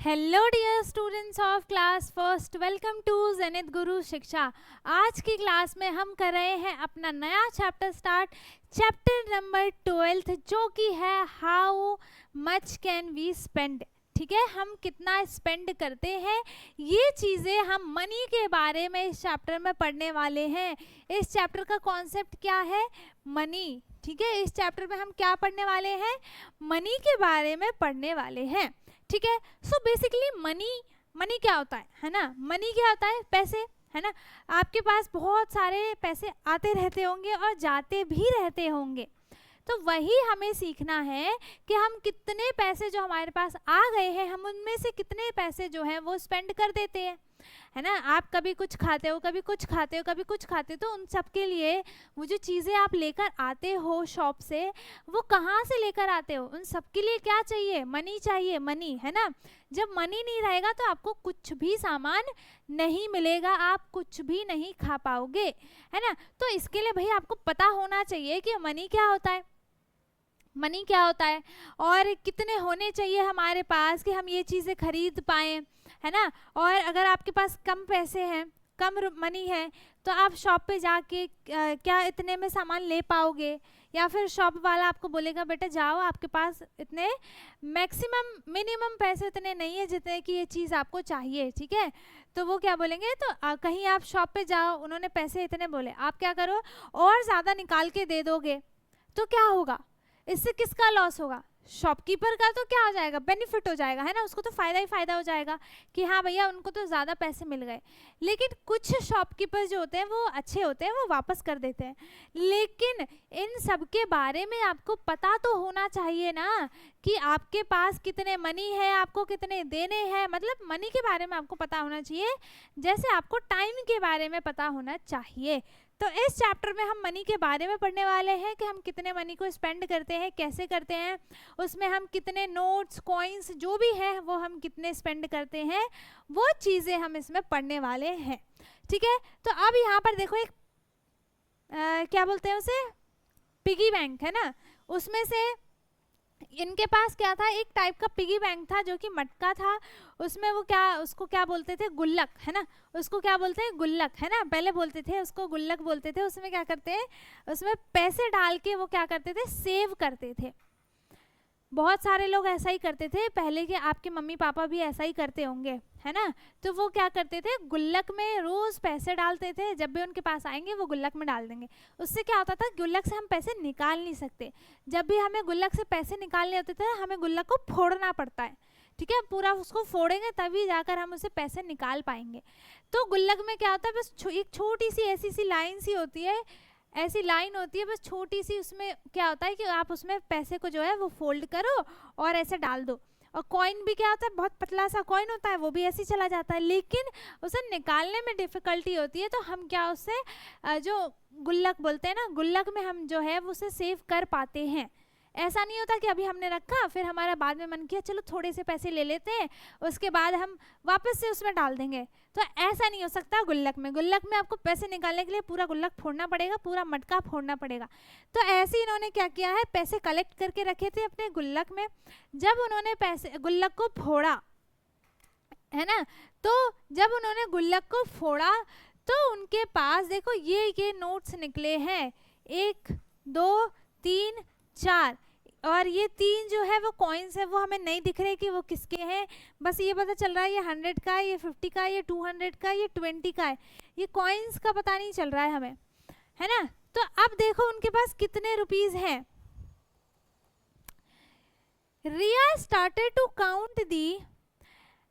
Hello dear students of class first, welcome to Zenith Guru Shiksha. आज की class में हम कर रहे हैं अपना नया चैप्टर स्टार्ट, चैप्टर नंबर 12, जो कि है how much can we spend. ठीक है, हम कितना स्पेंड करते हैं, ये चीज़ें हम मनी के बारे में इस चैप्टर में पढ़ने वाले हैं। इस चैप्टर का कॉन्सेप्ट क्या है? मनी। ठीक है, इस चैप्टर में हम क्या पढ़ने वाले हैं? मनी के बारे में पढ़ने वाले हैं। ठीक है, सो बेसिकली मनी क्या होता है ना? मनी क्या होता है? पैसे, है ना। आपके पास बहुत सारे पैसे आते रहते होंगे और जाते भी रहते होंगे, तो वही हमें सीखना है कि हम कितने पैसे जो हमारे पास आ गए हैं, हम उनमें से कितने पैसे जो हैं वो स्पेंड कर देते हैं, है ना। आप कभी कुछ खाते हो, कभी कुछ खाते हो, कभी कुछ खाते हो, तो उन सब के लिए वो जो चीज़ें आप लेकर आते हो शॉप से, वो कहाँ से लेकर आते हो? उन सब के लिए क्या चाहिए? मनी चाहिए, मनी, है ना। जब मनी नहीं रहेगा तो आपको कुछ भी सामान नहीं मिलेगा, आप कुछ भी नहीं खा पाओगे, है ना। तो इसके लिए भाई आपको पता होना चाहिए कि मनी क्या होता है, मनी क्या होता है और कितने होने चाहिए हमारे पास कि हम ये चीज़ें खरीद पाएँ, है ना। और अगर आपके पास कम पैसे हैं, कम मनी है, तो आप शॉप पे जाके क्या इतने में सामान ले पाओगे? या फिर शॉप वाला आपको बोलेगा बेटा जाओ, आपके पास इतने मैक्सिमम मिनिमम पैसे इतने नहीं है जितने कि ये चीज़ आपको चाहिए। ठीक है, तो वो क्या बोलेंगे? तो कहीं आप शॉप पे जाओ, उन्होंने पैसे इतने बोले, आप क्या करो और ज़्यादा निकाल के दे दोगे, तो क्या होगा? इससे किसका लॉस होगा? शॉपकीपर का तो क्या हो जाएगा? बेनिफिट हो जाएगा, है ना। उसको तो फ़ायदा ही फ़ायदा हो जाएगा कि हाँ भैया उनको तो ज़्यादा पैसे मिल गए। लेकिन कुछ शॉपकीपर जो होते हैं वो अच्छे होते हैं, वो वापस कर देते हैं। लेकिन इन सब के बारे में आपको पता तो होना चाहिए ना कि आपके पास कितने मनी है, आपको कितने देने हैं। मतलब मनी के बारे में आपको पता होना चाहिए, जैसे आपको टाइम के बारे में पता होना चाहिए। तो इस चैप्टर में हम मनी के बारे में पढ़ने वाले हैं कि हम कितने मनी को स्पेंड करते हैं, कैसे करते हैं, उसमें हम कितने नोट्स, कॉइन्स जो भी हैं वो हम कितने स्पेंड करते हैं, वो चीज़ें हम इसमें पढ़ने वाले हैं। ठीक है, तो अब यहाँ पर देखो एक क्या बोलते हैं उसे, पिगी बैंक, है ना। उसमें से इनके पास क्या था, एक टाइप का पिगी बैंक था जो कि मटका था। उसमें वो क्या, उसको क्या बोलते थे? गुल्लक, है ना। उसको क्या बोलते हैं? गुल्लक, है ना। पहले बोलते थे उसको गुल्लक बोलते थे। उसमें क्या करते हैं, उसमें पैसे डाल के वो क्या करते थे? सेव करते थे। बहुत सारे लोग ऐसा ही करते थे पहले के, आपके मम्मी पापा भी ऐसा ही करते होंगे, है ना। तो वो क्या करते थे, गुल्लक में रोज़ पैसे डालते थे, जब भी उनके पास आएंगे वो गुल्लक में डाल देंगे। उससे क्या होता था, गुल्लक से हम पैसे निकाल नहीं सकते। जब भी हमें गुल्लक से पैसे निकालने होते थे, हमें गुल्लक को फोड़ना पड़ता है। ठीक है, पूरा उसको फोड़ेंगे तभी जाकर हम उसे पैसे निकाल पाएंगे। तो गुल्लक में क्या होता है, बस एक छोटी सी ऐसी सी लाइन सी होती है, ऐसी लाइन होती है बस छोटी सी। उसमें क्या होता है कि आप उसमें पैसे को जो है वो फोल्ड करो और ऐसे डाल दो। और कॉइन भी क्या होता है, बहुत पतला सा कॉइन होता है, वो भी ऐसे ही चला जाता है, लेकिन उसे निकालने में डिफ़िकल्टी होती है। तो हम क्या उससे जो गुल्लक बोलते हैं ना, गुल्लक में हम जो है वो उसे सेव कर पाते हैं। ऐसा नहीं होता कि अभी हमने रखा, फिर हमारा बाद में मन किया चलो थोड़े से पैसे ले लेते हैं, उसके बाद हम वापस से उसमें डाल देंगे। तो ऐसा नहीं हो सकता गुल्लक में। गुल्लक में आपको पैसे निकालने के लिए पूरा गुल्लक फोड़ना पड़ेगा, पूरा मटका फोड़ना पड़ेगा। तो ऐसे इन्होंने क्या किया है, पैसे कलेक्ट करके रखे थे अपने गुल्लक में। जब उन्होंने पैसे गुल्लक को फोड़ा, है ना, तो जब उन्होंने गुल्लक को फोड़ा तो उनके पास देखो ये नोट्स निकले हैं, 1 2 3 4, और ये 3 जो है वो कॉइन्स है, वो हमें नहीं दिख रहे कि वो किसके हैं। बस ये पता चल रहा है ये 100 का है, ये 50 का है, ये 200 का है, ये 20 का है। ये कॉइन्स का पता नहीं चल रहा है हमें, है ना। तो अब देखो उनके पास कितने रुपीस हैं। Riya started to count the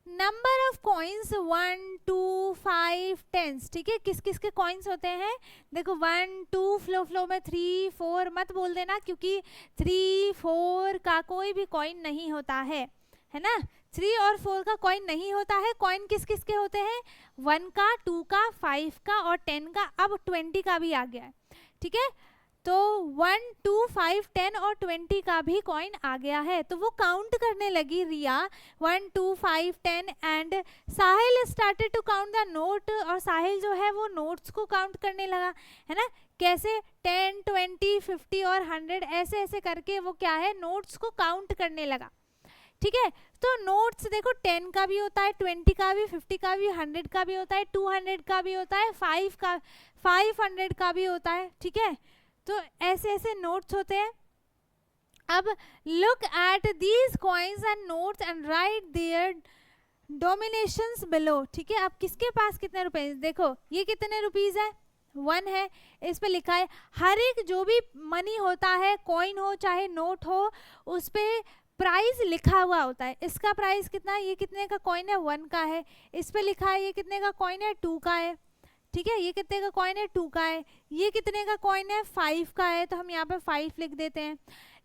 number of coins 1 2 5 10। ठीक है, किस किस के कॉइन्स होते हैं? देखो 1 2 फ्लो में 3 4 मत बोल देना, क्योंकि 3 4 का कोई भी कॉइन नहीं होता है ना। 3 और 4 का कॉइन नहीं होता है। कॉइन किस किस के होते हैं? 1 का, 2 का, 5 का और 10 का। अब 20 का भी आ गया है। ठीक है, तो 1 2 5 10 और 20 का भी कॉइन आ गया है। तो वो काउंट करने लगी Riya, 1 2 5 10, and Sahil started to count the note. और साहिल जो है वो नोट्स को काउंट करने लगा, है ना। कैसे? 10 20 50 और 100 ऐसे ऐसे करके वो क्या है, नोट्स को काउंट करने लगा। ठीक है। तो नोट्स देखो 10 का भी होता है, 20 का भी, 50 का भी, 100 का भी होता है, 200 का भी होता है, 500 का भी होता है, ठीक है। तो ऐसे ऐसे नोट्स होते हैं। अब look at these coins and notes and write their dominations below, ठीक है। अब किसके पास कितने रुपए, देखो ये कितने रुपीज है, 1 है, इस पे लिखा है हर एक जो भी मनी होता है, कॉइन हो चाहे नोट हो, उस पे प्राइस लिखा हुआ होता है। इसका प्राइस कितना है, ये कितने का कॉइन है, 1 का है। इस पे लिखा है ये कितने का कॉइन है, 2 का है, ठीक है। ये कितने का कॉइन है, 2 का है। ये कितने का कॉइन है, 5 का है, तो हम यहाँ पे 5 लिख देते हैं।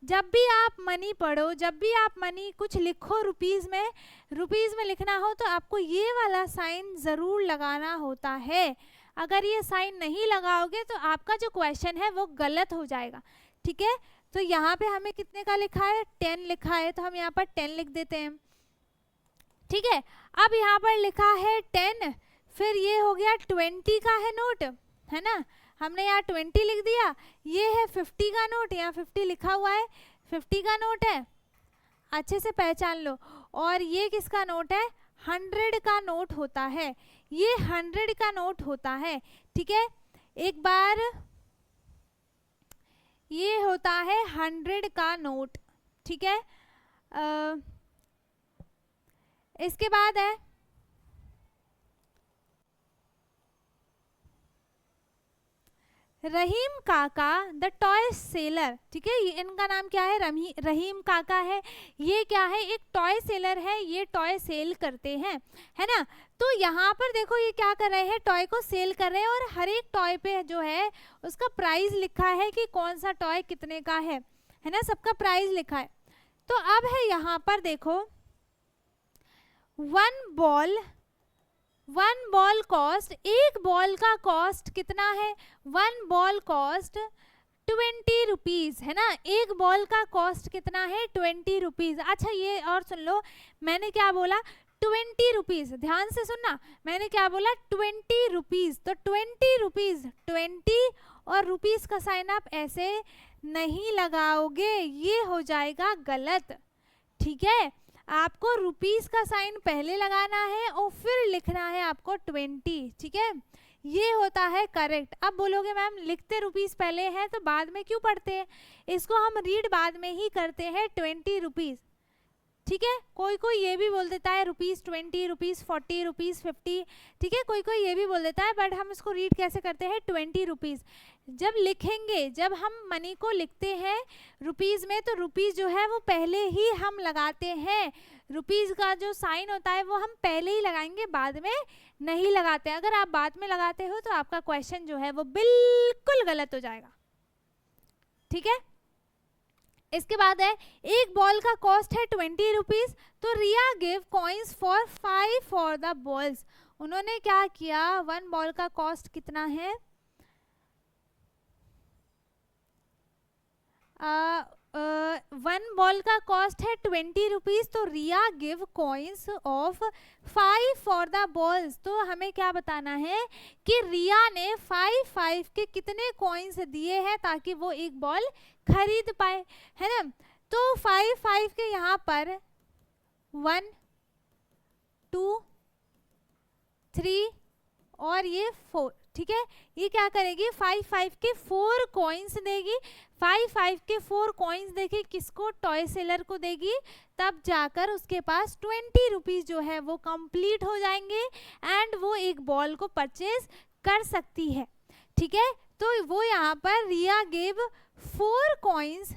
जब भी आप मनी पढ़ो, जब भी आप मनी कुछ लिखो रुपीस में लिखना हो तो आपको ये वाला साइन जरूर लगाना होता है। अगर ये साइन नहीं लगाओगे तो आपका जो क्वेश्चन है वो गलत हो जाएगा, ठीक है। तो यहाँ पे हमें कितने का लिखा है, 10 लिखा है, तो हम यहाँ पर 10 लिख देते हैं, ठीक है। अब यहाँ पर लिखा है 10, फिर ये हो गया 20 का है नोट, है ना, हमने यहाँ 20 लिख दिया। ये है 50 का नोट, यहाँ 50 लिखा हुआ है, 50 का नोट है, अच्छे से पहचान लो। और ये किसका नोट है, 100 का नोट होता है, ये 100 का नोट होता है, ठीक है। एक बार ये होता है 100 का नोट, ठीक है। इसके बाद है रहीम काका द टॉय सेलर, ठीक है। इनका नाम क्या है, रहीम काका है। ये क्या है, एक टॉय सेलर है, ये टॉय सेल करते हैं, है ना। तो यहाँ पर देखो ये क्या कर रहे हैं, टॉय को सेल कर रहे हैं, और हर एक टॉय पे जो है उसका प्राइस लिखा है कि कौन सा टॉय कितने का है ना, सबका प्राइस लिखा है। तो अब है यहाँ पर देखो 1 बॉल कॉस्ट, एक बॉल का कॉस्ट कितना है, 1 बॉल कॉस्ट 20 रुपीज, है ना। एक बॉल का कॉस्ट कितना है, 20 रुपीज। अच्छा ये और सुन लो, मैंने क्या बोला, 20 रुपीज, ध्यान से सुनना, मैंने क्या बोला, 20 रुपीज। तो 20 रुपीज, 20 और रुपीज का साइन आप ऐसे नहीं लगाओगे, ये हो जाएगा गलत, ठीक है। आपको रुपीस का साइन पहले लगाना है और फिर लिखना है आपको 20, ठीक है, ये होता है करेक्ट। अब बोलोगे मैम लिखते रुपीस पहले हैं तो बाद में क्यों पढ़ते हैं, इसको हम रीड बाद में ही करते हैं, 20 रुपीस, ठीक है। कोई कोई ये भी बोल देता है रुपीस 20, रुपीस 40, रुपीस 50, ठीक है, कोई कोई ये भी बोल देता है, बट हम इसको रीड कैसे करते हैं, 20 रुपीस। जब लिखेंगे, जब हम मनी को लिखते हैं रुपीस में, तो रुपीस जो है वो पहले ही हम लगाते हैं, रुपीस का जो साइन होता है वो हम पहले ही लगाएंगे, बाद में नहीं लगाते। अगर आप बाद में लगाते हो तो आपका क्वेश्चन जो है वो बिल्कुल गलत हो जाएगा, ठीक है। इसके बाद है एक बॉल का कॉस्ट है 20 रुपीज, तो Riya give coins for 5 for the balls. उन्होंने क्या किया, 1 बॉल का कॉस्ट कितना है, 1 बॉल का कॉस्ट है 20 रुपीज, तो Riya give coins of 5 for the balls. तो हमें क्या बताना है कि रिया ने 5 के कितने कॉइन्स दिए हैं ताकि वो एक बॉल खरीद पाए, है ना। तो 5 के यहाँ पर 1 2 3 और ये 4, ठीक है। ये क्या करेगी, 5 के 4 कॉइन्स देगी, 5 के 4 कॉइन्स देगी किसको, टॉय सेलर को देगी, तब जाकर उसके पास 20 रुपीज जो है वो कंप्लीट हो जाएंगे एंड वो एक बॉल को परचेज कर सकती है, ठीक है। तो वो यहाँ पर Riya give 4 coins,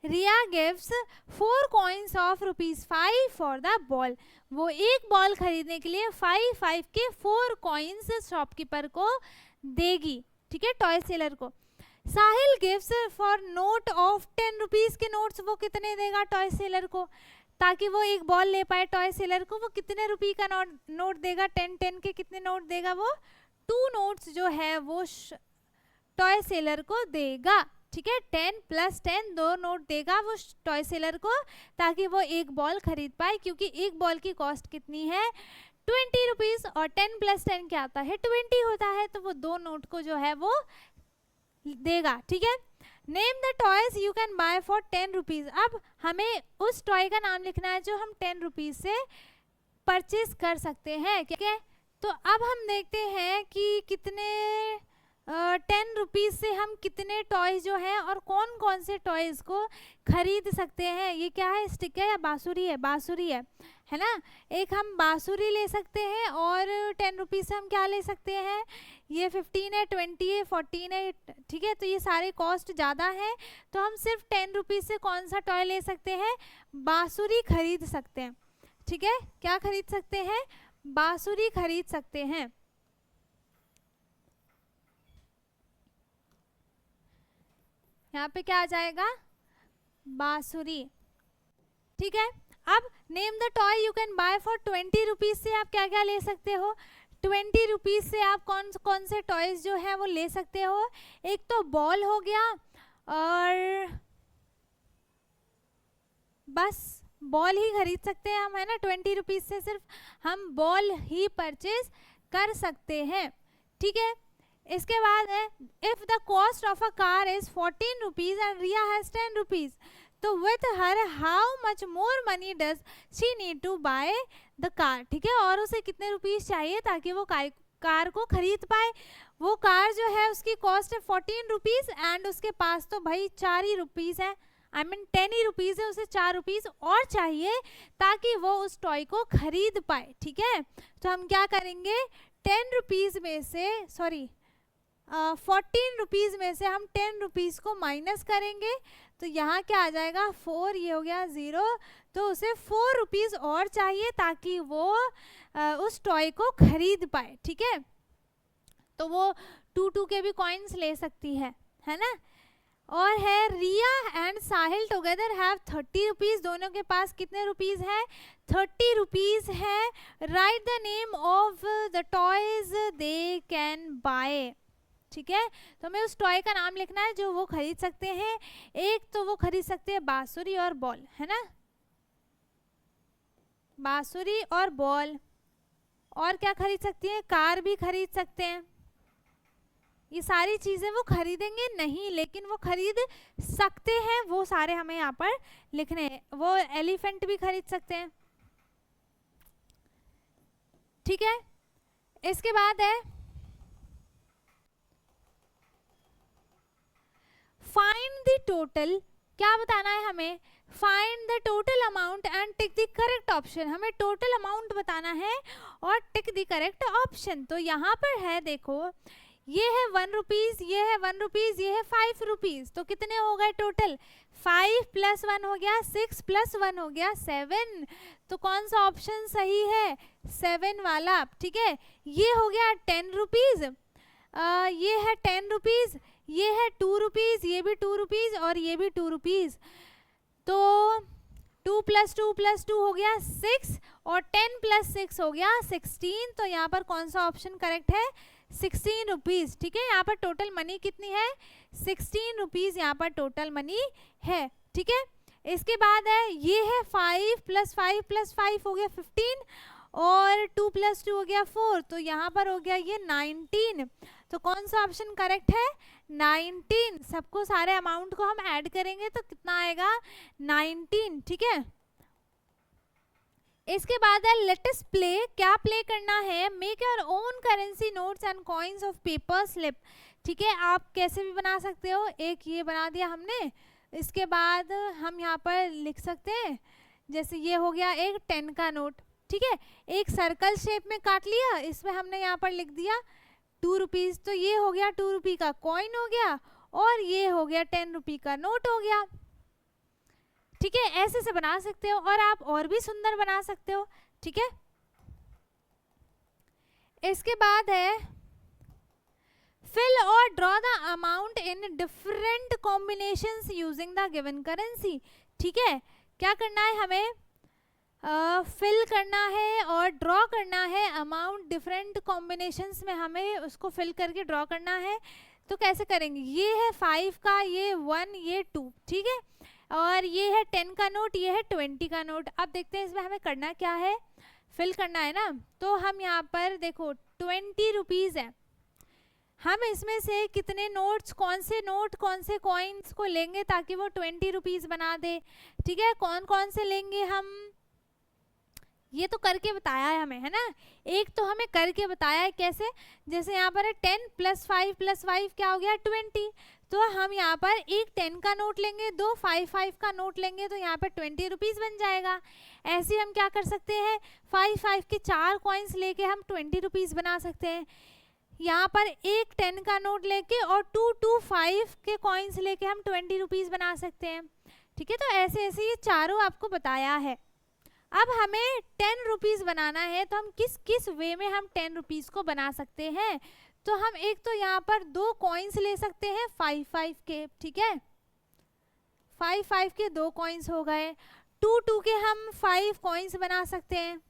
Riya gives 4 coins of ₹5 for the ball. वो एक बॉल खरीदने के लिए 5 के 4 कॉइन्स शॉपकीपर को देगी, ठीक है, टॉय सेलर को। Sahil gives four note of 10 rupees के नोट्स, वो कितने देगा टॉय सेलर को ताकि वो एक बॉल ले पाए टॉय सेलर को, वो कितने रुपये का नोट देगा, 10 के कितने नोट देगा, वो 2 नोट्स जो है वो टॉय सेलर को देगा, ठीक है। 10 + 10 2 नोट देगा वो टॉय सेलर को ताकि वो एक बॉल खरीद पाए, क्योंकि एक बॉल की कॉस्ट कितनी है, 20 रुपीज, और 10 + 10 क्या आता है, 20 होता है, तो वो 2 नोट को जो है वो देगा, ठीक है। Name the toys you can buy for 10 rupees. अब हमें उस टॉय का नाम लिखना है जो हम 10 रुपीज से परचेज कर सकते हैं, ठीक है। तो अब हम देखते हैं कि कितने 10 रुपीज से हम कितने टॉयज जो हैं और कौन कौन से टॉयज को खरीद सकते हैं। ये क्या है, स्टिक है या बांसुरी है? बांसुरी है ना। एक हम बांसुरी ले सकते हैं और 10 रुपीज से हम क्या ले सकते हैं, ये 15 है, 20 है, 14 है, ठीक है। तो ये सारे कॉस्ट ज़्यादा है, तो हम सिर्फ 10 रुपीज से कौन सा टॉय ले सकते हैं, बांसुरी खरीद सकते हैं, ठीक है। क्या खरीद सकते हैं, बांसुरी खरीद सकते हैं। यहाँ पे क्या आ जाएगा, बांसुरी, ठीक है। अब name the toy you can buy for 20 rupees से आप क्या क्या ले सकते हो, 20 रुपीज से आप कौन कौन से टॉयज जो है वो ले सकते हो। एक तो बॉल हो गया, और बस बॉल ही खरीद सकते हैं हम, है ना। 20 रुपीज से सिर्फ हम बॉल ही परचेज कर सकते हैं, ठीक है। इसके बाद है, if the cost of a car is 14 rupees and Riya has 10 rupees, तो with her how much more money does she need to buy the car, ठीक है। और उसे कितने रुपीज चाहिए ताकि वो कार को खरीद पाए। वो कार जो है उसकी कॉस्ट है 14 रुपीज एंड उसके पास तो भाई 4 ही रुपीज है, आई मीन 10 ही रुपीज है, उसे 4 रुपीज और चाहिए ताकि वो उस टॉय को खरीद पाए, ठीक है। तो हम क्या करेंगे, 10 रुपीज में से 14 रुपीज में से हम 10 रुपीज को माइनस करेंगे, तो यहाँ क्या आ जाएगा, 4, ये हो गया 0, तो उसे 4 रुपीज और चाहिए ताकि वो उस टॉय को खरीद पाए, ठीक है। तो वो 2 के भी कॉइन्स ले सकती है ना। और है, Riya and Sahil together have 30 rupees, दोनों के पास कितने रुपीज है, 30 रुपीज है। Write the name of the toys they can buy, ठीक है। तो हमें उस टॉय का नाम लिखना है जो वो खरीद सकते हैं। एक तो वो खरीद सकते हैं बांसुरी और बॉल, है ना, बांसुरी और बॉल। और क्या खरीद सकती हैं, कार भी खरीद सकते हैं। ये सारी चीजें वो खरीदेंगे नहीं, लेकिन वो खरीद सकते हैं, वो सारे हमें यहाँ पर लिखने हैं। वो एलिफेंट भी खरीद सकते हैं, ठीक है। इसके बाद है, फाइंड द टोटल, क्या बताना है हमें, find the total amount and tick the correct option. हमें टोटल अमाउंट बताना है और टिक द करेक्ट ऑप्शन। तो यहाँ पर है, देखो, ये है 1 रुपीज, ये है 1 रुपीज, ये है 5 रुपीज, तो कितने हो गए टोटल, 5 + 1 हो गया 6 + 1 हो गया 7। तो कौन सा ऑप्शन सही है, 7 वाला, ठीक है। ये हो गया 10 रुपीज, ये है 10 रुपीज, ये है 2 रुपीज, ये भी 2 रुपीज और ये भी 2 रुपीज। तो 2 + 2 + 2 हो गया 6 और 10 + 6 हो गया 16। तो यहाँ पर कौन सा ऑप्शन करेक्ट है, 16 रुपीज, ठीक है। यहाँ पर टोटल मनी कितनी है, 16 रुपीज यहाँ पर टोटल मनी है, ठीक है। इसके बाद है, ये है 5 + 5 + 5 हो गया 15 और 2 + 2 हो गया 4, तो यहाँ पर हो गया ये 19। तो कौन सा ऑप्शन करेक्ट है, 19। सबको, सारे अमाउंट को हम ऐड करेंगे तो कितना आएगा, 19, ठीक है। इसके बाद है, लेट अस प्ले, क्या प्ले करना है, make your own currency notes and coins of paper slip, ठीक है। आप कैसे भी बना सकते हो, एक ये बना दिया हमने, इसके बाद हम यहाँ पर लिख सकते हैं, जैसे ये हो गया एक 10 का नोट, ठीक है। एक सर्कल शेप में काट लिया, इसमें हमने यहाँ पर लिख दिया 2 रुपीज, तो ये हो गया 2 रुपये का कॉइन हो गया और ये हो गया 10 रुपये का नोट हो गया, ठीक है। ऐसे से बना सकते हो और आप और भी सुंदर बना सकते हो, ठीक है। इसके बाद है, फिल और draw the amount in different combinations using the given currency, ठीक है। क्या करना है हमें, फिल करना है और ड्रॉ करना है अमाउंट डिफरेंट कॉम्बिनेशंस में, हमें उसको फिल करके ड्रॉ करना है। तो कैसे करेंगे, ये है 5 का, ये 1, ये 2, ठीक है। और ये है 10 का नोट, ये है 20 का नोट। अब देखते हैं इसमें हमें करना क्या है, फिल करना है ना। तो हम यहाँ पर देखो 20 रुपीज है, हम इसमें से कितने नोट्स, कौन से कॉइन्स को लेंगे ताकि वो 20 रुपीज़ बना दे, ठीक है। कौन कौन से लेंगे हम, ये तो करके बताया है हमें, है ना। एक तो हमें करके बताया है कैसे, जैसे यहाँ पर है 10 + 5 + 5 क्या हो गया 20, तो हम यहाँ पर एक 10 का नोट लेंगे, दो 5 का नोट लेंगे, तो यहाँ पर 20 रुपीज़ बन जाएगा। ऐसे हम क्या कर सकते हैं, 5 के 4 कॉइन्स लेके हम 20 रुपीज़ बना सकते हैं। यहाँ पर एक 10 का नोट लेके और 5 के कॉइन्स लेके हम 20 रुपीज़ बना सकते हैं, ठीक है। तो ऐसे ऐसे ये चारों आपको बताया है। अब हमें 10 रुपीज़ बनाना है, तो हम किस किस वे में हम 10 रुपीज़ को बना सकते हैं। तो हम एक तो यहाँ पर दो कॉइन्स ले सकते हैं 5 के, ठीक है। 5 के दो कॉइन्स हो गए। 2 के हम 5 कॉइन्स बना सकते हैं।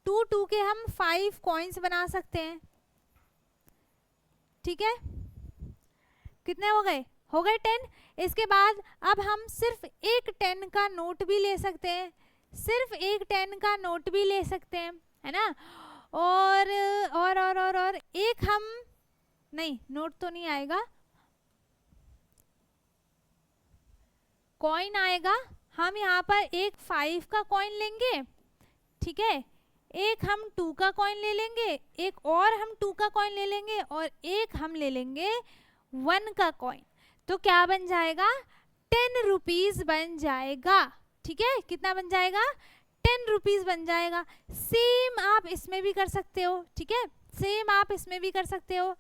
2 के हम 5 कॉइन्स बना सकते हैं, ठीक है। कितने हो गए 10। इसके बाद अब हम सिर्फ एक 10 का नोट भी ले सकते हैं, सिर्फ एक 10 का नोट भी ले सकते हैं, है ना। और एक हम नहीं, नोट तो नहीं आएगा, कॉइन आएगा। हम यहाँ पर एक 5 का कॉइन लेंगे, ठीक है। एक हम 2 का कॉइन ले लेंगे, एक और हम 2 का कॉइन ले लेंगे, और एक हम ले लेंगे 1 का कॉइन। तो क्या बन जाएगा 10 रुपीज़ बन जाएगा, ठीक है। कितना बन जाएगा 10 रुपीज़ बन जाएगा। सेम आप इसमें भी कर सकते हो, ठीक है। सेम आप इसमें भी कर सकते हो।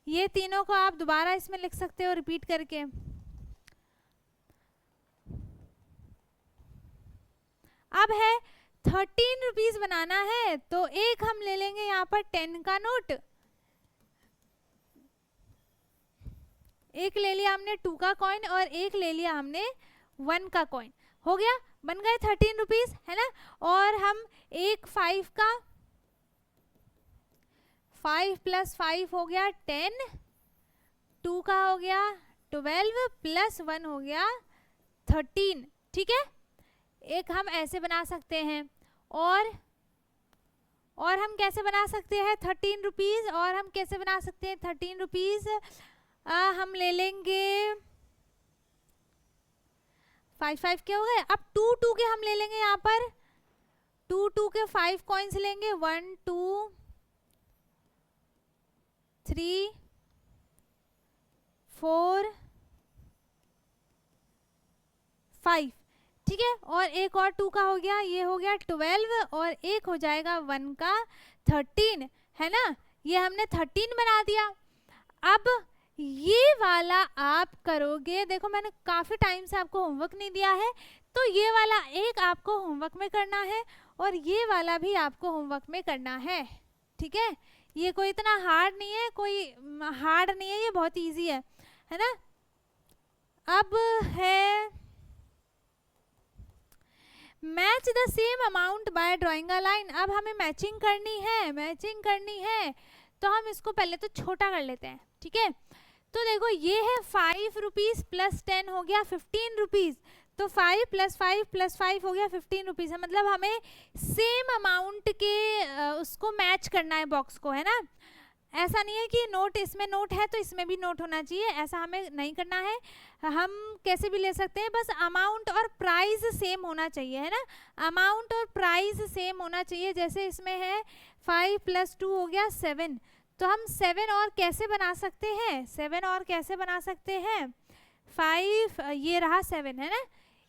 ये तीनों को आप दोबारा इसमें लिख सकते हो रिपीट करके। अब है 13 रुपीज़ बनाना है, तो एक हम ले लेंगे यहाँ पर 10 का नोट, एक ले लिया हमने 2 का कॉइन और एक ले लिया हमने 1 का कॉइन। हो गया, बन गए 13 रुपीज़, है ना। और हम एक 5 का, 5 + 5 हो गया 10, 2 का हो गया 12 + 1 हो गया 13, ठीक है। एक हम ऐसे बना सकते हैं। और हम कैसे बना सकते हैं 13 रुपीज़, और हम कैसे बना सकते हैं 13 रुपीज़, हम ले लेंगे 5 के हो गए। अब 2 के हम ले लेंगे, यहाँ पर 2 के 5 कॉइन्स लेंगे, 1 2 3 4 5, ठीक है। और एक और 2 का हो गया, ये हो गया 12, और एक हो जाएगा 1 का 13, है ना। ये हमने 13 बना दिया। अब ये वाला आप करोगे, देखो मैंने काफ़ी टाइम से आपको होमवर्क नहीं दिया है, तो ये वाला एक आपको होमवर्क में करना है और ये वाला भी आपको होमवर्क में करना है, ठीक है। ये कोई इतना हार्ड नहीं है, ये बहुत इजी है ना। अब है match the same amount by drawing a line. अब हमें मैचिंग करनी है, तो हम इसको पहले तो छोटा कर लेते हैं, ठीक है। तो देखो ये है 5 रुपीज़ + 10 हो गया 15 रुपीज़, तो 5 + 5 + 5 हो गया 15 रुपीज़ है। मतलब हमें सेम अमाउंट के उसको मैच करना है बॉक्स को, है ना। ऐसा नहीं है कि नोट इसमें नोट है तो इसमें भी नोट होना चाहिए, ऐसा हमें नहीं करना है। हम कैसे भी ले सकते हैं, बस अमाउंट और प्राइस सेम होना चाहिए, है ना। अमाउंट और प्राइस सेम होना चाहिए। जैसे इसमें है 5 + 2 हो गया 7, तो हम 7 और कैसे बना सकते हैं, 5 ये रहा 7, है ना।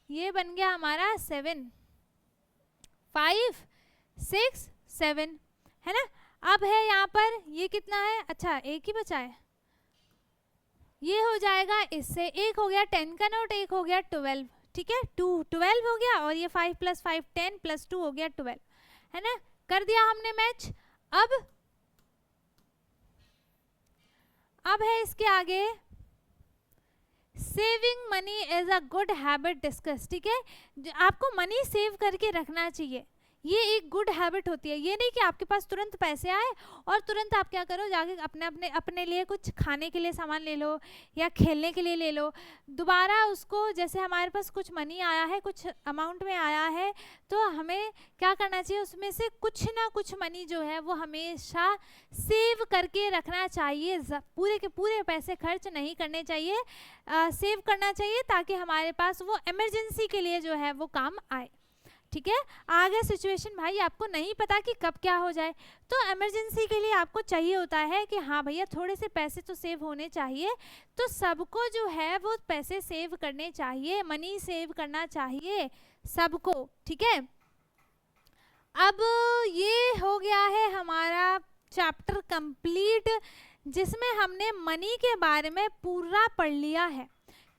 ये बन गया हमारा 7, 5 6 7, है ना। अब है यहाँ पर ये कितना है, अच्छा एक ही बचा है, ये हो जाएगा इससे। एक हो गया 10 का नोट, एक हो गया 12, ठीक है। 12 हो गया, और ये 5 + 5 10 + 2 हो गया 12, है ना। कर दिया हमने मैच। अब है इसके आगे saving money is a good habit discuss, ठीक है। आपको मनी सेव करके रखना चाहिए, ये एक गुड हैबिट होती है। ये नहीं कि आपके पास तुरंत पैसे आए और तुरंत आप क्या करो, जाके अपने अपने अपने लिए कुछ खाने के लिए सामान ले लो या खेलने के लिए ले लो। दोबारा उसको, जैसे हमारे पास कुछ मनी आया है, कुछ अमाउंट में आया है, तो हमें क्या करना चाहिए, उसमें से कुछ ना कुछ मनी जो है वो हमेशा सेव करके रखना चाहिए। पूरे के पूरे पैसे खर्च नहीं करने चाहिए, सेव करना चाहिए, ताकि हमारे पास वो इमरजेंसी के लिए जो है वो काम आए। ठीक है, आगे सिचुएशन भाई आपको नहीं पता कि कब क्या हो जाए, तो इमरजेंसी के लिए आपको चाहिए होता है कि हाँ भैया थोड़े से पैसे तो सेव होने चाहिए। तो सबको जो है वो पैसे सेव करने चाहिए, मनी सेव करना चाहिए सबको। ठीक है, अब ये हो गया है हमारा चैप्टर कंप्लीट, जिसमें हमने मनी के बारे में पूरा पढ़ लिया है।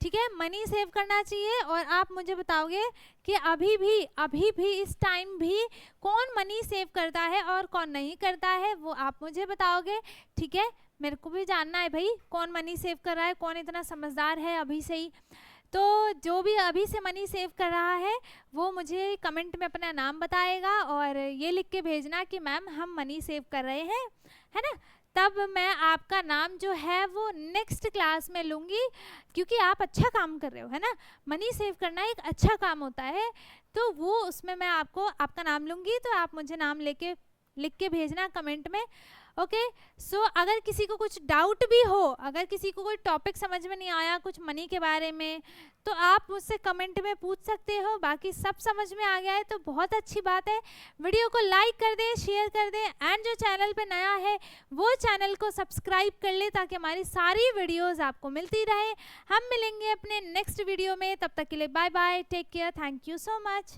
ठीक है, मनी सेव करना चाहिए। और आप मुझे बताओगे कि अभी भी इस टाइम भी कौन मनी सेव करता है और कौन नहीं करता है, वो आप मुझे बताओगे। ठीक है, मेरे को भी जानना है भाई, कौन मनी सेव कर रहा है, कौन इतना समझदार है अभी से ही। तो जो भी अभी से मनी सेव कर रहा है वो मुझे कमेंट में अपना नाम बताएगा और ये लिख के भेजना कि मैम हम मनी सेव कर रहे हैं, है ना। तब मैं आपका नाम जो है वो नेक्स्ट क्लास में लूँगी, क्योंकि आप अच्छा काम कर रहे हो, है ना। मनी सेव करना एक अच्छा काम होता है, तो वो उसमें मैं आपको आपका नाम लूँगी, तो आप मुझे नाम लिख के भेजना कमेंट में। ओके, सो अगर किसी को कुछ डाउट भी हो, अगर किसी को कोई टॉपिक समझ में नहीं आया कुछ मनी के बारे में, तो आप मुझसे कमेंट में पूछ सकते हो। बाकी सब समझ में आ गया है तो बहुत अच्छी बात है। वीडियो को लाइक कर दें, शेयर कर दें, एंड जो चैनल पे नया है वो चैनल को सब्सक्राइब कर ले, ताकि हमारी सारी वीडियोस आपको मिलती रहे। हम मिलेंगे अपने नेक्स्ट वीडियो में, तब तक के लिए bye bye, take care, thank you so much.